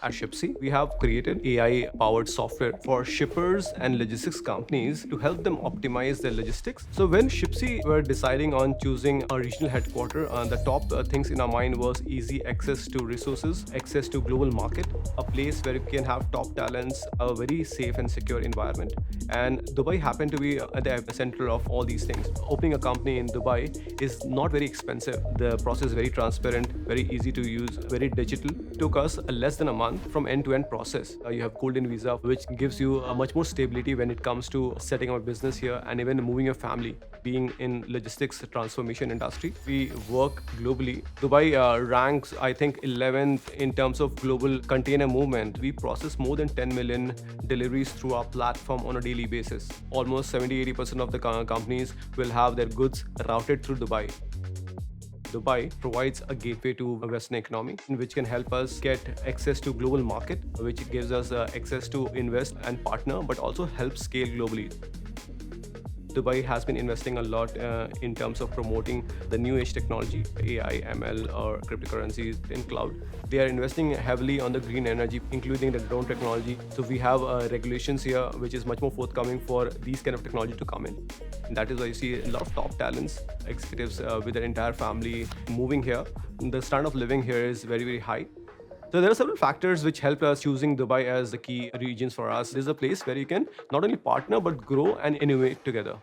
At Shipsy, we have created AI-powered software for shippers and logistics companies to help them optimize their logistics. So when Shipsy were deciding on choosing a regional headquarter, the top things in our mind was easy access to resources, access to global market, a place where you can have top talents, a very safe and secure environment. And Dubai happened to be at the epicenter of all these things. Opening a company in Dubai is not very expensive. The process is very transparent, very easy to use, very digital. Took us less than a month from end-to-end process. You have golden visa, which gives you a much more stability when it comes to setting up a business here and even moving your family. Being in logistics transformation industry, we work globally. Dubai ranks, I think, 11th in terms of global container movement. We process more than 10 million deliveries through our platform on a daily basis. Almost 70-80% of the companies will have their goods routed through Dubai. Dubai provides a gateway to a Western economy, which can help us get access to global market, which gives us access to invest and partner, but also help scale globally. Dubai has been investing a lot in terms of promoting the new age technology, AI, ML, or cryptocurrencies in cloud. They are investing heavily on the green energy, including the drone technology. So we have regulations here, which is much more forthcoming for these kind of technology to come in. And that is why you see a lot of top talents, executives with their entire family moving here. The standard of living here is very, very high. So there are several factors which helped us choosing Dubai as the key regions for us. This is a place where you can not only partner but grow and innovate together.